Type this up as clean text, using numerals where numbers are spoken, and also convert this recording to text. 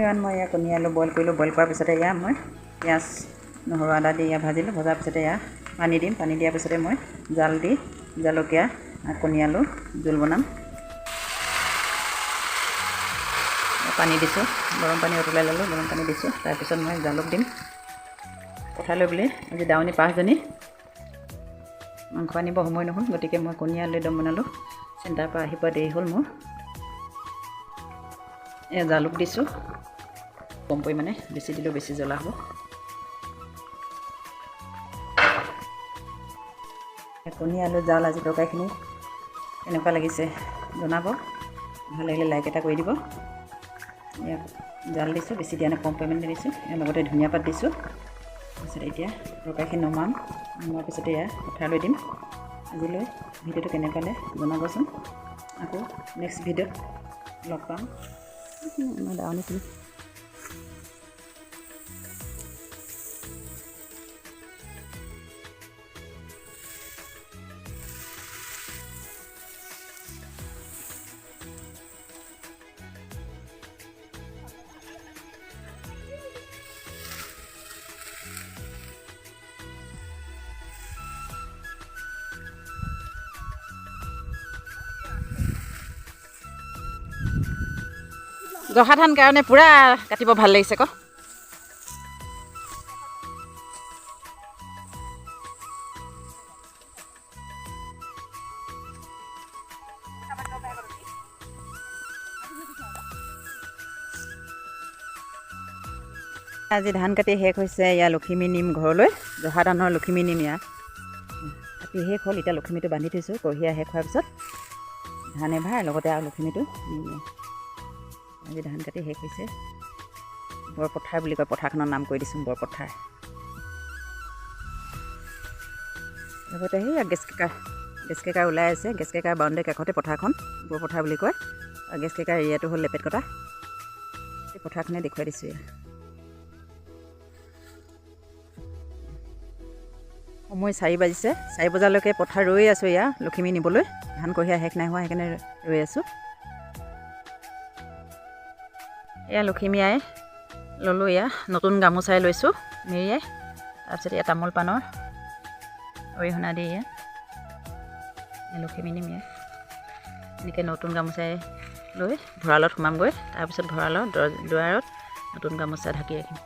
ইমান মই ইয়াৰ কণী আলু বইল কৰিলোঁ। বইল কৰাৰ পিছতে ইয়াৰ মই পিঁয়াজ নহৰু আদা দি ইয়াৰ ভাজিলোঁ। ভজাৰ পিছতে ইয়াৰ পানী দিম। পানী দিয়াৰ পিছতে মই জাল দি জলকীয়া কণী আলু জোল বনাম। পানী দিছোঁ, গৰম পানী উতলাই ল'লোঁ। গৰম পানী দিছোঁ, তাৰপিছত মই জালুক দিম। পঠালৈ বুলি আজি দাৱনী 5জনী, মাংস আনিব সময় নহ'ল, গতিকে মই কণী আলু দম বনালোঁ। চেণ্টাৰৰ পৰা আহি পোৱা দেৰি হ'ল মোৰ। এয়া জালুক দিছোঁ কম পৰিমাণে, বেছি দিলেও বেছি জ্বলা হ'ব। কণী আলু জাল আজি তৰকাৰীখিনি কেনেকুৱা লাগিছে জনাব। ভাল লাগিলে লাইক এটা কৰি দিব। ইয়াত জাল দিছোঁ, বেছি দিয়া নাই, কম পৰিমাণে দিছোঁ। ইয়াৰ লগতে ধনিয়া পাত দিছোঁ। তাৰপিছত এতিয়া তৰকাৰীখিনি নমাম। নমোৱাৰ পিছতে এয়া পথাৰলৈ দিম। আজিলৈ ভিডিঅ'টো কেনেকুৱা লাগে জনাবচোন। আকৌ নেক্সট ভিডিঅ'ত লগ পাম। দাৱনীখিনি জহা ধান কাৰণে পূৰা কাটিব ভাল লাগিছে আকৌ। আজি ধান কাটি শেষ হৈছে। ইয়াৰ লখিমী নিম ঘৰলৈ, জহা ধানৰ লখিমী নিম ইয়াৰ কাটি শেষ হ'ল। এতিয়া লখিমীটো বান্ধি থৈছোঁ। কঢ়িয়া শেষ হোৱাৰ পিছত ধান এভাৰ লগতে আৰু লখিমীটো নিম। আজি ধান কাটি শেষ হৈছে। বৰপথাৰ বুলি কয়, পথাৰখনৰ নাম কৈ দিছোঁ বৰপথাৰ। লগতে সেই গেছ কেকাৰ ওলাই আছে। গেছ কেকাৰ বাউণ্ডেৰী কাষতে পথাৰখন, বৰপথাৰ বুলি কয়। আৰু গেছ কেকাৰ এৰিয়াটো হ'ল লেপেট কটা। সেই পথাৰখনে দেখুৱাই দিছোঁ। সময় 4 বাজিছে। 4 বজালৈকে পথাৰ ৰৈ আছোঁ ইয়াৰ লখিমী নিবলৈ। ধান কঢ়িয়া শেষ নাই হোৱা, সেইকাৰণে ৰৈ আছোঁ। এয়া লখিমী আই ল'লোঁ। এয়া নতুন গামোচাই লৈছোঁ মেৰিয়াই। তাৰপিছত এয়া তামোল পাণৰ অৰিহণা দি এয়া লখিমী নিম। এয়া এনেকৈ নতুন গামোচাই লৈ ভঁৰালত সোমামগৈ। তাৰপিছত ভঁৰালৰ দুৱাৰত নতুন গামোচা ঢাকি ৰাখিম।